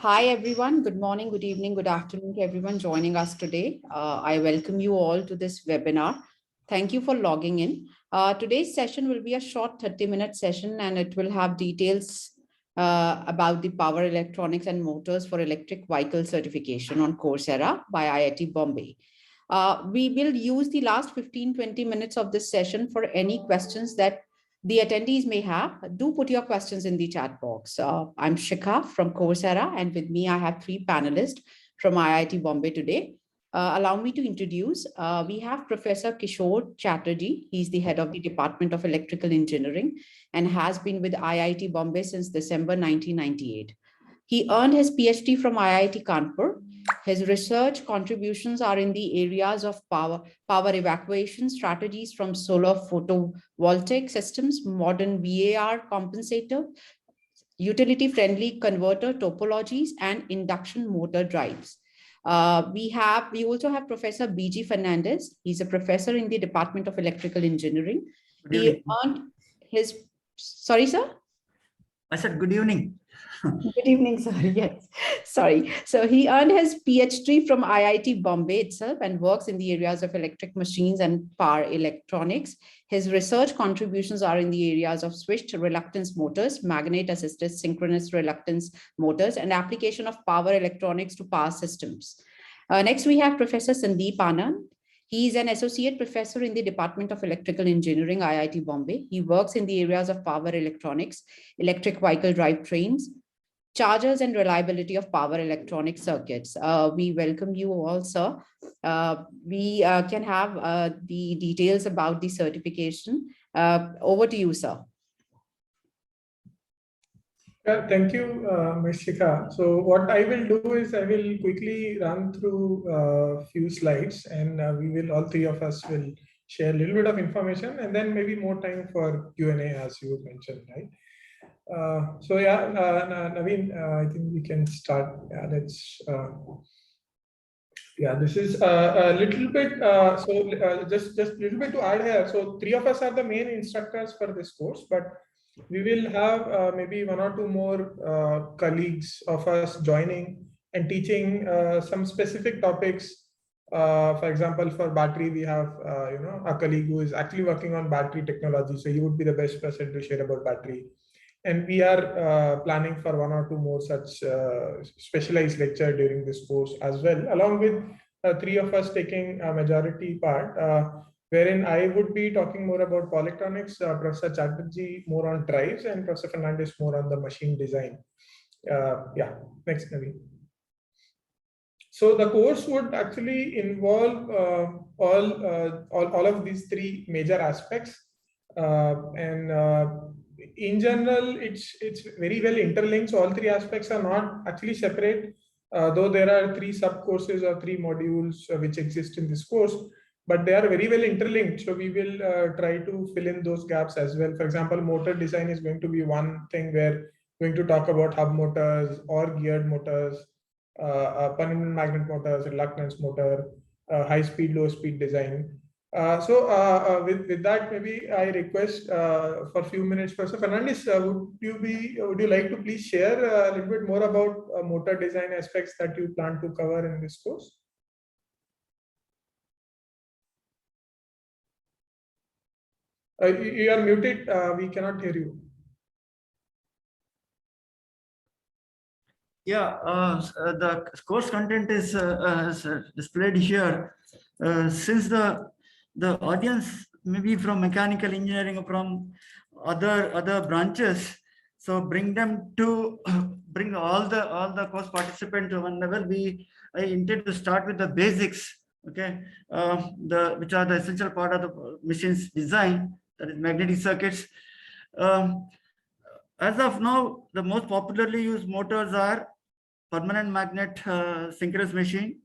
Hi, everyone. Good morning, good evening, good afternoon to everyone joining us today. I welcome you all to this webinar. Thank you for logging in. Today's session will be a short 30-minute session, and it will have details about the power electronics and motors for electric vehicle certification on Coursera by IIT Bombay. We will use the last 15-20 minutes of this session for any questions that the attendees may have. Do put your questions in the chat box. I'm Shikha from Coursera, and with me I have three panelists from IIT Bombay today. Allow me to introduce, we have Professor Kishore Chatterjee. He's the head of the Department of Electrical Engineering and has been with IIT Bombay since December 1998. He earned his PhD from IIT Kanpur. His research contributions are in the areas of power evacuation strategies from solar photovoltaic systems, modern VAR compensator, utility-friendly converter topologies, and induction motor drives. We also have Professor B.G. Fernandez. He's a professor in the Department of Electrical Engineering. He earned his, sorry, sir? I said, good evening. Good evening, sir. Yes, sorry. So he earned his PhD from IIT Bombay itself and works in the areas of electric machines and power electronics. His research contributions are in the areas of switched reluctance motors, magnet-assisted synchronous reluctance motors, and application of power electronics to power systems. Next, we have Professor Sandeep Anand. He is an associate professor in the Department of Electrical Engineering, IIT Bombay. He works in the areas of power electronics, electric vehicle drivetrains, chargers, and reliability of power electronic circuits. We welcome you all, sir. We can have the details about the certification. Over to you, sir. Yeah, thank you, Ms. Shikha. So what I will do is I will quickly run through a few slides, and all three of us will share a little bit of information, and then maybe more time for Q&A, as you mentioned, right? So yeah, Naveen, I think we can start. Yeah, let's. Yeah, this is a little bit. Just a little bit to add here. So three of us are the main instructors for this course, but we will have maybe one or two more colleagues of us joining and teaching some specific topics. For example, for battery, we have a colleague who is actually working on battery technology, so he would be the best person to share about battery. And we are planning for one or two more such specialized lecture during this course as well, along with three of us taking a majority part, wherein I would be talking more about power electronics, Professor Chatterjee more on drives, and Professor Fernandez more on the machine design. Yeah, next, Naveen. So the course would actually involve all of these three major aspects, in general, it's very well interlinked. So all three aspects are not actually separate, though there are three sub-courses or three modules which exist in this course, but they are very well interlinked. So we will try to fill in those gaps as well. For example, motor design is going to be one thing where we're going to talk about hub motors or geared motors, permanent magnet motors, reluctance motor, high speed, low speed design. With that, maybe I request for a few minutes, Professor Fernandez, would you like to please share a little bit more about motor design aspects that you plan to cover in this course? You are muted. We cannot hear you. Yeah, the course content is displayed here. Since the audience maybe from mechanical engineering or from other branches, so bring all the course participants to one level. I intend to start with the basics, okay, which are the essential part of the machine's design, that is magnetic circuits. As of now, the most popularly used motors are permanent magnet synchronous machine,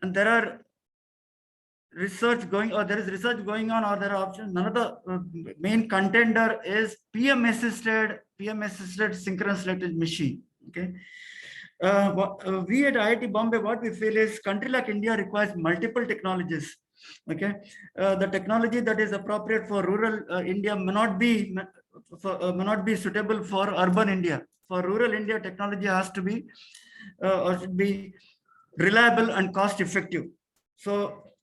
and there is research going on, or there are options. None of the main contender is PM assisted synchronous electric machine. Okay. We at IIT Bombay, what we feel is country like India requires multiple technologies. Okay, the technology that is appropriate for rural India may not be may not be suitable for urban India. For rural India, technology has to be or should be reliable and cost effective. So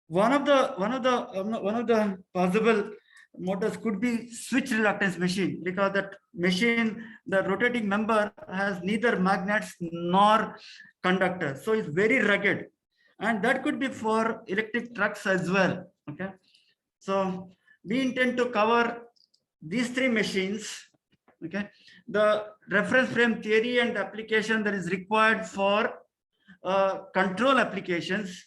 one of the possible motors could be switch reluctance machine, because that machine, the rotating member, has neither magnets nor conductors, so it's very rugged, and that could be for electric trucks as well. Okay, so we intend to cover these three machines. Okay, the reference frame theory and application that is required for control applications.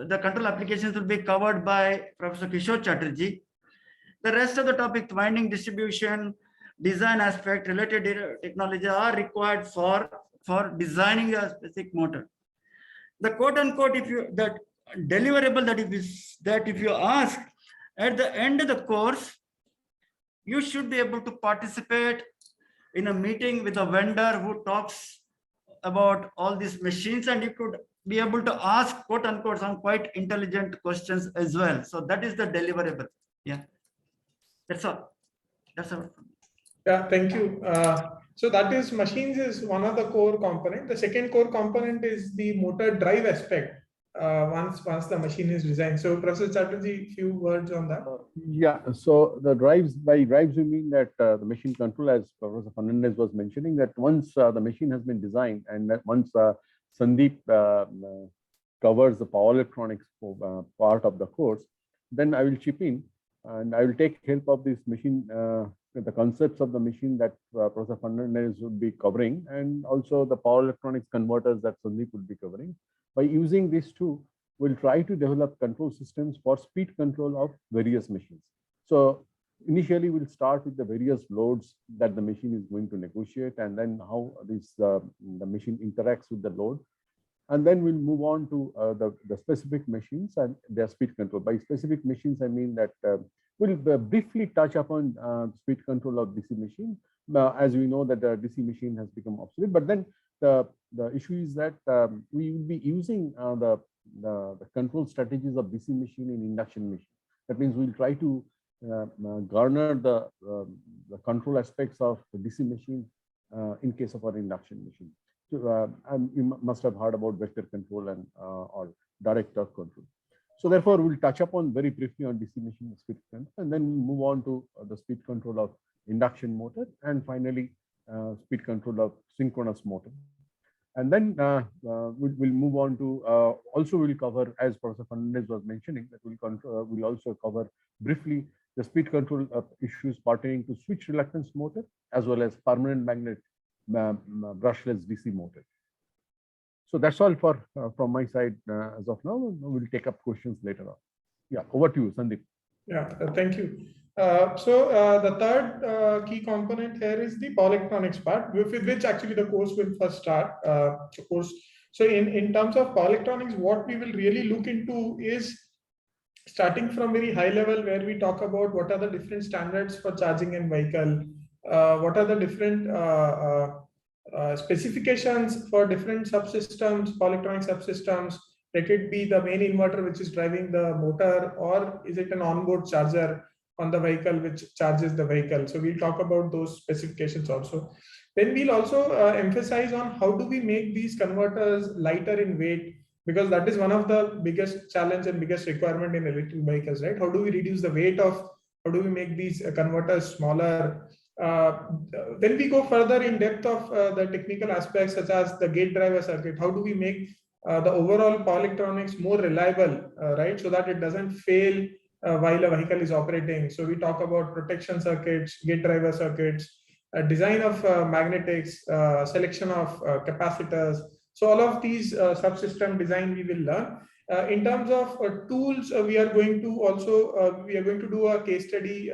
The control applications will be covered by Professor Kishore Chatterjee. The rest of the topic, winding distribution, design aspect, related technology are required for designing a specific motor. The quote unquote, if you that deliverable that if you ask at the end of the course, you should be able to participate in a meeting with a vendor who talks about all these machines, and you could be able to ask quote unquote some quite intelligent questions as well. So that is the deliverable. Yeah, that's all. That's all. Yeah, thank you. So that is, machines is one of the core component. The second core component is the motor drive aspect. Once the machine is designed. So Professor Chatterjee, few words on that. Yeah, so the drives, by drives we mean that the machine control, as Professor Fernandez was mentioning, that once the machine has been designed, and that once Sandeep covers the power electronics part of the course, then I will chip in and I will take help of this machine, the concepts of the machine that Professor Fernandez would be covering, and also the power electronics converters that Sandeep would be covering. By using these two, we'll try to develop control systems for speed control of various machines. So initially, we'll start with the various loads that the machine is going to negotiate, and then how this the machine interacts with the load. And then we'll move on to the specific machines and their speed control. By specific machines, I mean that we'll briefly touch upon speed control of DC machine. As we know that the DC machine has become obsolete, but then the issue is that we will be using the control strategies of DC machine in induction machine. That means we'll try to garner the control aspects of the DC machine in case of our induction machine. So, and you must have heard about vector control and or direct torque control. So therefore, we'll touch upon very briefly on DC machine speed control, and then move on to the speed control of induction motor, and finally speed control of synchronous motor. And then we'll move on to also we'll cover, as Professor Fernandez was mentioning, that we'll also cover briefly the speed control issues pertaining to switch reluctance motor, as well as permanent magnet brushless DC motor. So that's all for from my side as of now. We'll take up questions later on. Yeah, over to you, Sandeep. Yeah, thank you. The third key component here is the power electronics part, with which actually the course will first start. Of course, so in terms of power electronics, what we will really look into is starting from very high level, where we talk about what are the different standards for charging in vehicle, what are the different specifications for different subsystems, power electronic subsystems. Let it be the main inverter which is driving the motor, or is it an onboard charger on the vehicle which charges the vehicle. So we'll talk about those specifications also. Then we'll also emphasize on how do we make these converters lighter in weight, because that is one of the biggest challenge and biggest requirement in electric vehicles, right? How do we reduce the weight of, how do we make these converters smaller? Then we go further in depth of the technical aspects, such as the gate driver circuit. How do we make the overall power electronics more reliable, right? So that it doesn't fail while a vehicle is operating. So we talk about protection circuits, gate driver circuits, design of magnetics, selection of capacitors. So all of these subsystem design we will learn. In terms of tools, we are going to also do a case study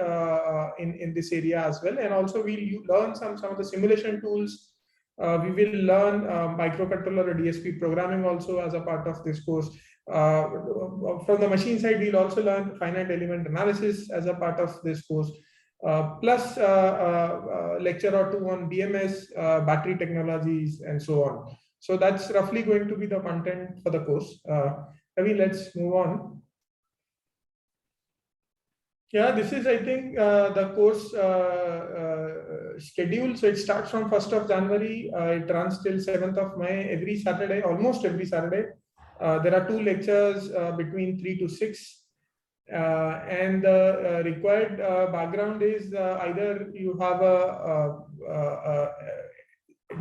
in this area as well, and also we'll learn some of the simulation tools. We will learn microcontroller or DSP programming also as a part of this course. From the machine side, we'll also learn finite element analysis as a part of this course, plus lecture or two on BMS, battery technologies, and so on. So that's roughly going to be the content for the course. Ravi, let's move on. Yeah, this is, I think, the course schedule. So it starts from 1st of January. It runs till 7th of May, every Saturday, almost every Saturday. There are 2 lectures between 3 to 6. And the required background is either you have a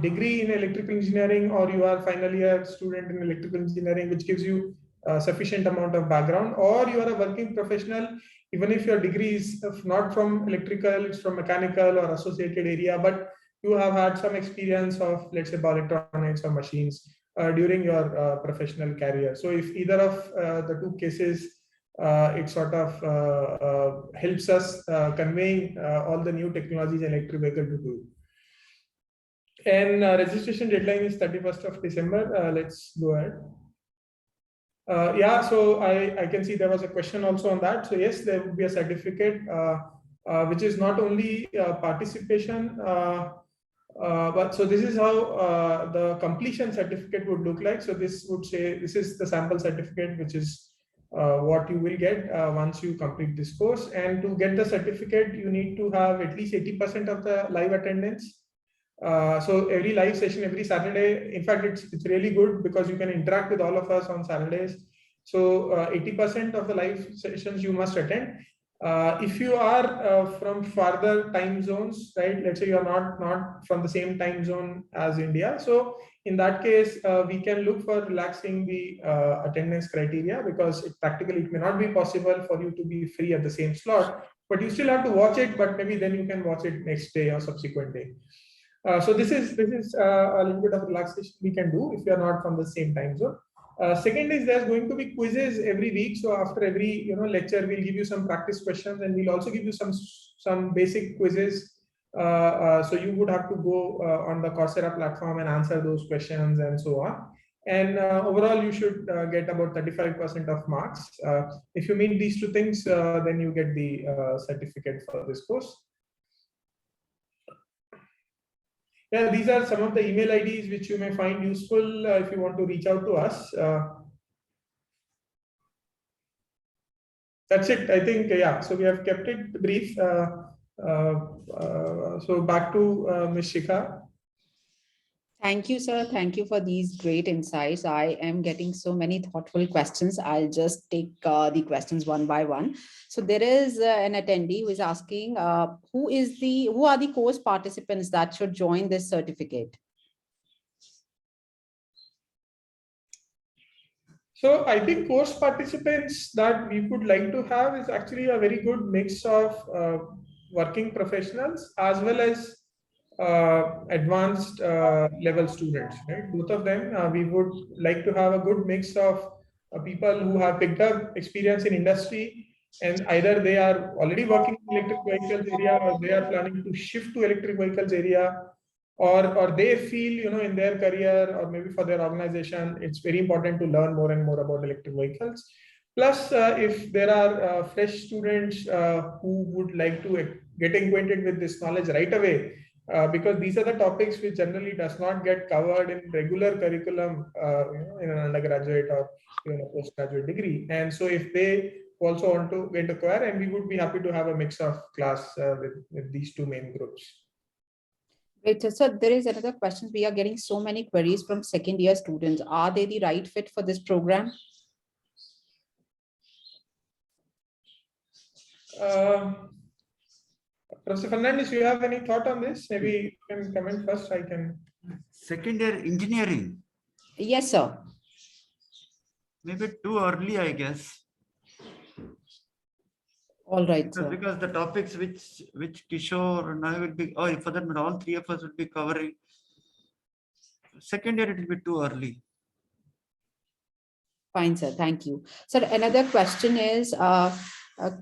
degree in electrical engineering, or you are final year student in electrical engineering, which gives you a sufficient amount of background, or you are a working professional, even if your degree is not from electrical, it's from mechanical or associated area, but you have had some experience of, let's say, electronics or machines during your professional career. So if either of the 2 cases, it sort of helps us conveying all the new technologies in electric vehicle to do. And registration deadline is 31st of December. Let's go ahead. Yeah, so I can see there was a question also on that. So yes, there would be a certificate, which is not only participation, but so this is how the completion certificate would look like. So this would say, this is the sample certificate, which is what you will get once you complete this course. And to get the certificate, you need to have at least 80% of the live attendance. So every live session, every Saturday, in fact, it's really good because you can interact with all of us on Saturdays. So 80% of the live sessions you must attend. If you are from farther time zones, right? Let's say you are not from the same time zone as India. So in that case, we can look for relaxing the attendance criteria, because practically it may not be possible for you to be free at the same slot, but you still have to watch it, but maybe then you can watch it next day or subsequent day. So this is a little bit of relaxation we can do if you are not from the same time zone. Second is there's going to be quizzes every week. So after every lecture, we'll give you some practice questions, and we'll also give you some basic quizzes. So you would have to go on the Coursera platform and answer those questions and so on. And overall, you should get about 35% of marks. If you meet these 2 things, then you get the certificate for this course. Yeah, these are some of the email IDs which you may find useful if you want to reach out to us. That's it, I think. Yeah, so we have kept it brief. So back to Ms. Shikha. Thank you, sir. Thank you for these great insights. I am getting so many thoughtful questions. I'll just take the questions one by one. So there is an attendee who is asking, who are the course participants that should join this certificate? So I think course participants that we would like to have is actually a very good mix of working professionals as well as advanced level students, right? Both of them, we would like to have a good mix of people who have picked up experience in industry, and either they are already working in electric vehicles area, or they are planning to shift to electric vehicles area, or they feel, in their career or maybe for their organization, it's very important to learn more and more about electric vehicles. Plus, if there are fresh students who would like to get acquainted with this knowledge right away, because these are the topics which generally does not get covered in regular curriculum in an undergraduate or even a postgraduate degree. And so if they also want to get acquire, and we would be happy to have a mix of class with these 2 main groups. Great. So there is another question. We are getting so many queries from second year students. Are they the right fit for this program? Professor Fernandez, you have any thought on this? Maybe you can comment first. I can. Second year engineering. Yes, sir. Maybe too early, I guess. All right, sir. Because the topics which Kishore and I will be, for that matter, all 3 of us will be covering. Second year, it will be too early. Fine, sir. Thank you. Sir, another question is,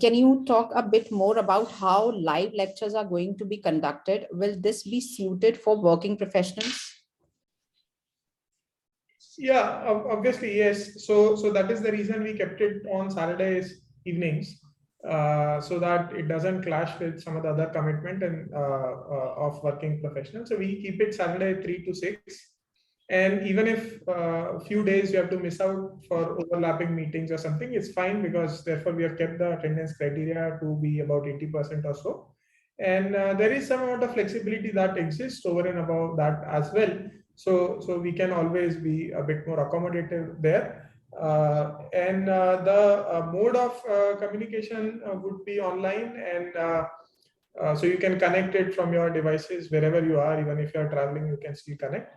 can you talk a bit more about how live lectures are going to be conducted? Will this be suited for working professionals? Yeah, obviously, yes. So that is the reason we kept it on Saturdays evenings, so that it doesn't clash with some of the other commitment and of working professionals. So we keep it Saturday 3 to 6. And even if a few days you have to miss out for overlapping meetings or something, it's fine, because therefore we have kept the attendance criteria to be about 80% or so. And there is some amount of flexibility that exists over and above that as well. So we can always be a bit more accommodative there. And the mode of communication would be online, and so you can connect it from your devices wherever you are. Even if you are traveling, you can still connect.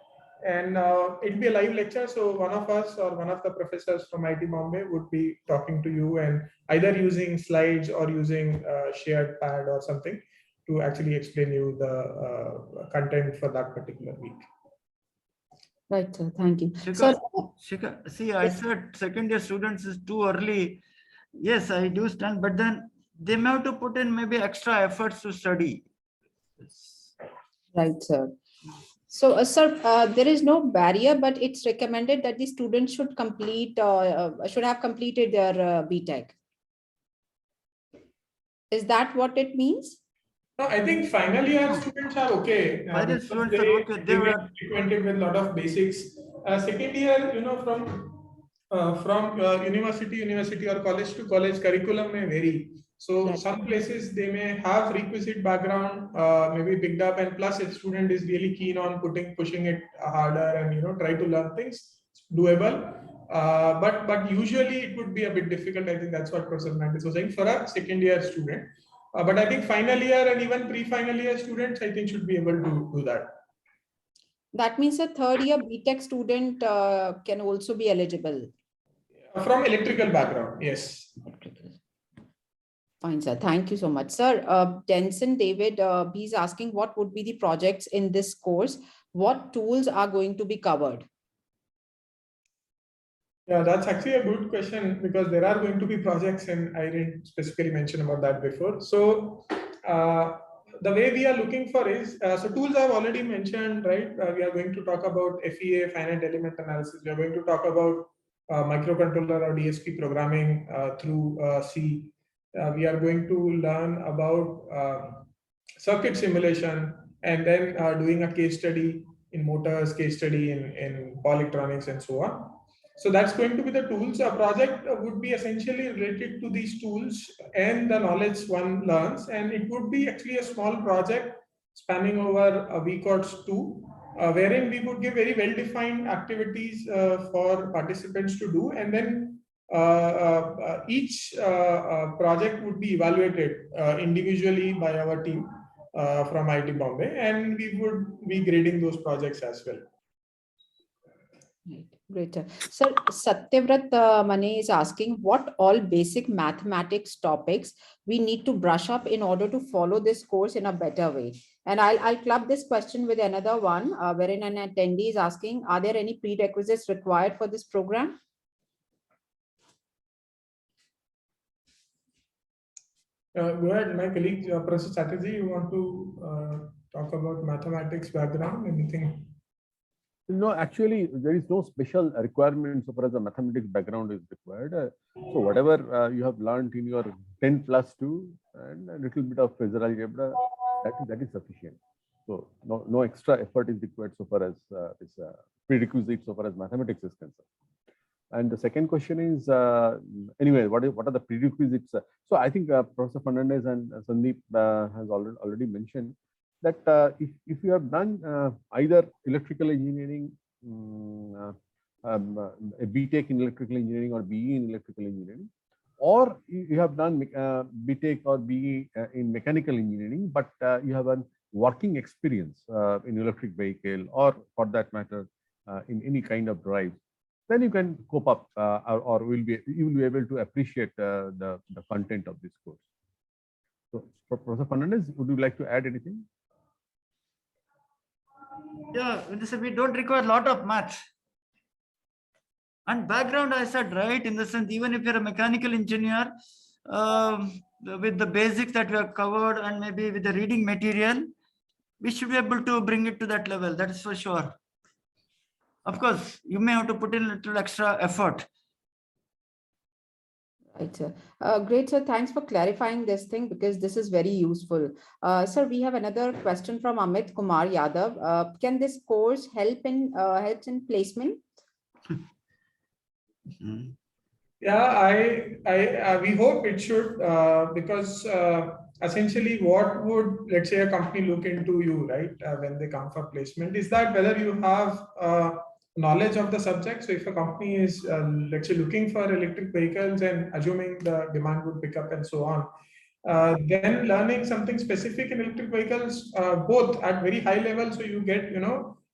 And it'll be a live lecture, so one of us or one of the professors from IIT Bombay would be talking to you, and either using slides or using shared pad or something to actually explain you the content for that particular week. Right, sir. Thank you. Shikhar, So, Shikhar, see, I said second year students is too early. Yes, I do stand, but then they may have to put in maybe extra efforts to study. right, sir. So, sir, there is no barrier, but it's recommended that the students should should have completed their BTech. Is that what it means? No, I think final year students are okay. Final because students are okay. They They get were acquainted with a lot of basics. Second year, from university or college to college, curriculum may vary. So Right. some places they may have requisite background, maybe picked up, and plus if student is really keen on pushing it harder and try to learn things, it's doable. But usually it would be a bit difficult. I think that's what Professor Mandis was saying for a second year student. But I think final year and even pre-final year students, I think, should be able to do that. That means a third year BTech student can also be eligible. From electrical background, yes. Fine, sir. Thank you so much, sir. Denson David, he's asking what would be the projects in this course? What tools are going to be covered? Yeah, that's actually a good question, because there are going to be projects, and I didn't specifically mention about that before. So the way we are looking for is, so tools I've already mentioned, right? We are going to talk about FEA, finite element analysis. We are going to talk about microcontroller or DSP programming through C. We are going to learn about circuit simulation, and then doing a case study in motors, case study in power electronics, and so on. So that's going to be the tools. A project would be essentially related to these tools and the knowledge one learns. And it would be actually a small project spanning over a week or two, wherein we would give very well-defined activities for participants to do. And then each project would be evaluated individually by our team from IIT Bombay. And we would be grading those projects as well. Right. Great. Sir, Satyavrat Mane is asking what all basic mathematics topics we need to brush up in order to follow this course in a better way. And I'll club this question with another one, wherein an attendee is asking, are there any prerequisites required for this program? Go ahead, my colleague, Professor Chatterjee, you want to talk about mathematics background, anything? No, actually, there is no special requirement so far as the mathematics background is required. So whatever you have learned in your 10+2 and a little bit of Phasor algebra, that is sufficient. So no extra effort is required so far as this prerequisite so far as mathematics is concerned. And the second question is, anyway, what are the prerequisites? So I think Professor Fernandez and Sandeep has already mentioned that if you have done either electrical engineering, a BTech in electrical engineering or BE in electrical engineering, or you have done BTech or BE in mechanical engineering, but you have a working experience in electric vehicle, or for that matter, in any kind of drive, then you can cope up or you will be able to appreciate the content of this course. So, Professor Fernandez, would you like to add anything? Yeah, we don't require a lot of maths. And background, I said, right, in the sense, even if you're a mechanical engineer, with the basics that we have covered and maybe with the reading material, we should be able to bring it to that level. That is for sure. Of course, you may have to put in a little extra effort. Right, sir. Great, sir. Thanks for clarifying this thing because this is very useful. Sir, we have another question from Amit Kumar Yadav. Can this course helps in placement? Mhm. Yeah, we hope it should, because essentially what would, let's say, a company look into you, right, when they come for placement, is that whether you have knowledge of the subject. So if a company is, let's say, looking for electric vehicles and assuming the demand would pick up and so on, then learning something specific in electric vehicles, both at very high level, so you get,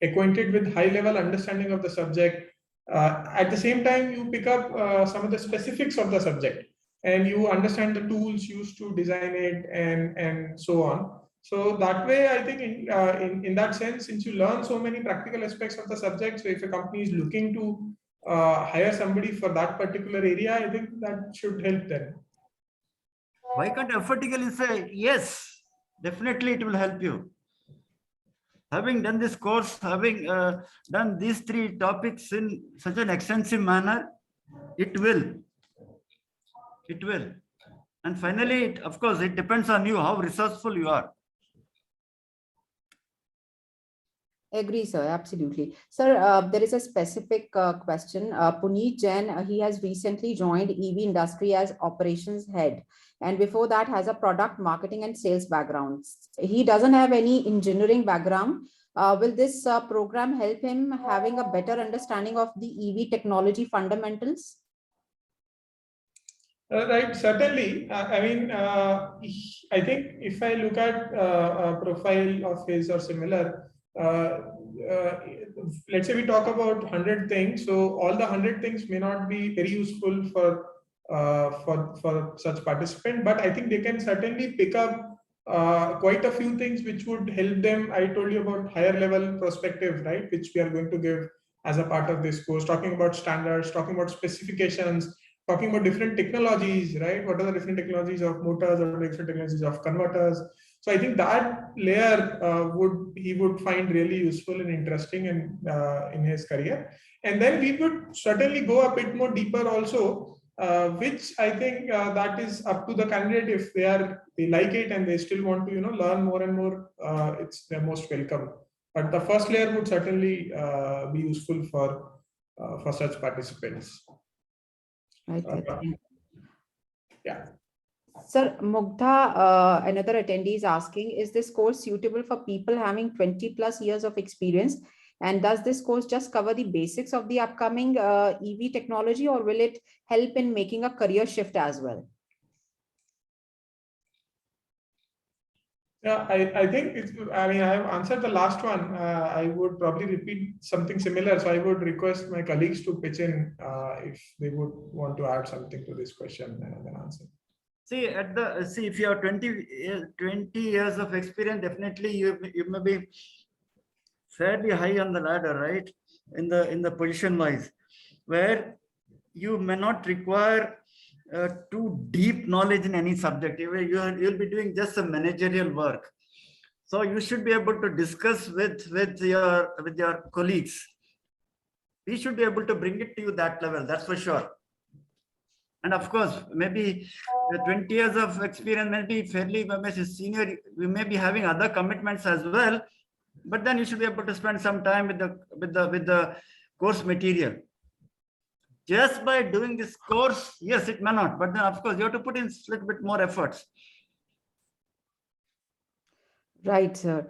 acquainted with high level understanding of the subject. At the same time, you pick up some of the specifics of the subject, and you understand the tools used to design it, and so on. So that way, I think in that sense, since you learn so many practical aspects of the subject, so if a company is looking to hire somebody for that particular area, I think that should help them. Why can't emphatically say, yes, definitely it will help you. Having done this course, having done these 3 topics in such an extensive manner, it will. It will. And finally, of course, it depends on you, how resourceful you are. Agree, sir. Absolutely. Sir, there is a specific question. Puneet Jain, he has recently joined EV industry as operations head. And before that has a product marketing and sales background. He doesn't have any engineering background. Will this program help him having a better understanding of the EV technology fundamentals? Right, certainly. I think if I look at a profile of his or similar, let's say we talk about 100 things. So all the 100 things may not be very useful for such participant, but I think they can certainly pick up quite a few things which would help them. I told you about higher level perspective, right, which we are going to give as a part of this course, talking about standards, talking about specifications, talking about different technologies, right? What are the different technologies of motors or different technologies of converters? So I think that layer he would find really useful and interesting in his career. And then we would certainly go a bit more deeper also, which I think that is up to the candidate. If they like it and they still want to learn more and more, they're most welcome. But the first layer would certainly be useful for such participants. Right. Yeah. Sir, Mugdha, another attendee is asking, is this course suitable for people having 20+ years of experience? And does this course just cover the basics of the upcoming EV technology, or will it help in making a career shift as well? Yeah, I think I have answered the last one. I would probably repeat something similar. So I would request my colleagues to pitch in if they would want to add something to this question and answer. See, if you have 20 years of experience, definitely you may be fairly high on the ladder, right? In the position wise, where you may not require too deep knowledge in any subject. You'll be doing just some managerial work. So you should be able to discuss with your colleagues. We should be able to bring it to you that level, that's for sure. And of course, maybe 20 years of experience may be fairly senior. We may be having other commitments as well, but then you should be able to spend some time with the course material. Just by doing this course, yes, it may not, but then of course you have to put in a little bit more efforts. Right, sir.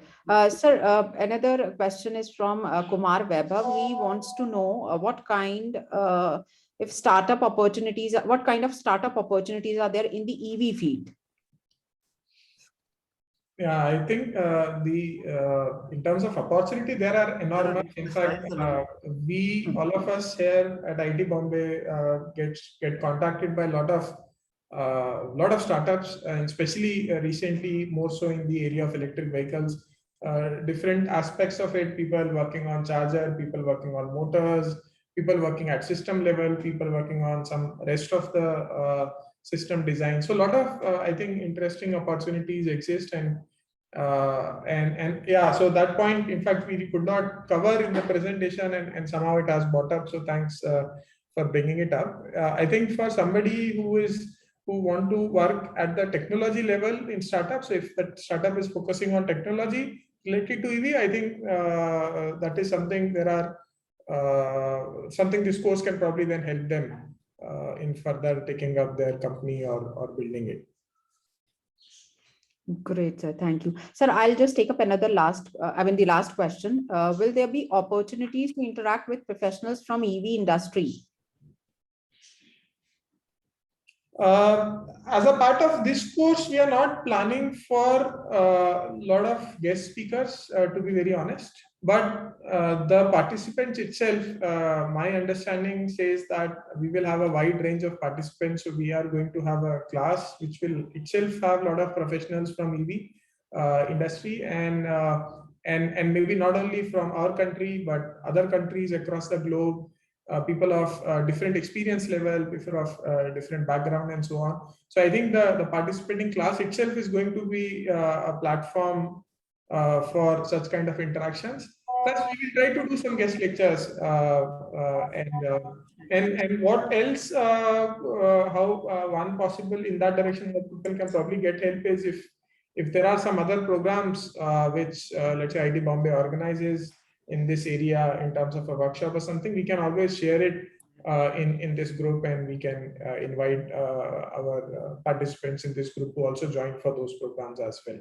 Sir, another question is from Kumar Vaibhav. He wants to know what kind of startup opportunities are there in the EV field? Yeah, I think in terms of opportunity, there are enormous. In fact, all of us here at IIT Bombay get contacted by a lot of startups, and especially recently, more so in the area of electric vehicles. Different aspects of it: people working on charger, people working on motors, people working at system level, people working on some rest of the system design. So a lot of I think interesting opportunities exist, and yeah, so that point, in fact, we could not cover in the presentation, and somehow it has brought up. So thanks bringing it up. I think for somebody who want to work at the technology level in startups, if that startup is focusing on technology related to EV, I think that is something something this course can probably then help them in further taking up their company or building it. Great, sir. Thank you. Sir, I'll just take up another the last question. Will there be opportunities to interact with professionals from EV industry? As a part of this course, we are not planning for a lot of guest speakers, to be very honest. But the participants itself, my understanding says that we will have a wide range of participants. So we are going to have a class which will itself have a lot of professionals from EV industry and maybe not only from our country, but other countries across the globe. People of different experience level, people of different background and so on. So I think the participating class itself is going to be a platform for such kind of interactions. Plus, we will try to do some guest lectures and what else, how one possible in that direction that people can probably get help is if there are some other programs which let's say IIT Bombay organizes in this area in terms of a workshop or something, we can always share it in this group, and we can invite our participants in this group to also join for those programs as well.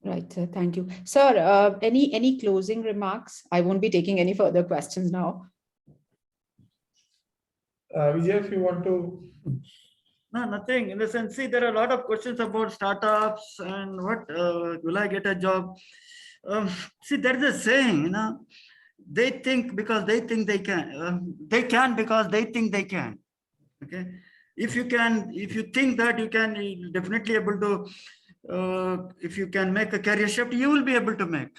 Right, sir. Thank you. Sir, any closing remarks? I won't be taking any further questions now. Vijay, if you want to. No, nothing. In the sense, see, there are a lot of questions about startups and what will I get a job? See, there is a saying, they think because they think they can. They can because they think they can. Okay. If you think that you can, you're definitely able to, if you can make a career shift, you will be able to make.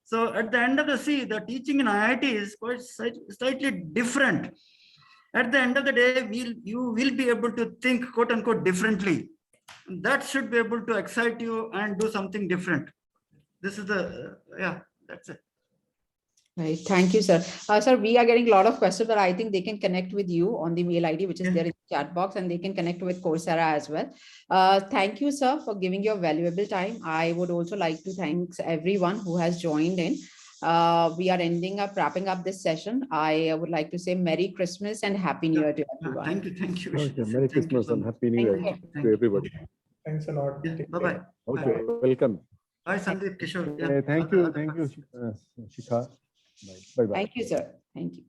So at the end of the day, the teaching in IIT is quite slightly different. At the end of the day, you will be able to think, quote unquote, differently. That should be able to excite you and do something different. This is that's it. Right. Thank you, sir. Sir, we are getting a lot of questions, but I think they can connect with you on the mail ID, which is there in the chat box, and they can connect with Coursera as well. Thank you, sir, for giving your valuable time. I would also like to thank everyone who has joined in. We are wrapping up this session. I would like to say Merry Christmas and Happy New Year to everyone. Thank you. Okay, Merry Christmas and Happy New Year to everybody. Thanks a lot. Bye-bye. Okay, welcome. Bye, Sandeep, Kishore. Thank you, Shikha. Bye-bye. Thank you, sir. Thank you.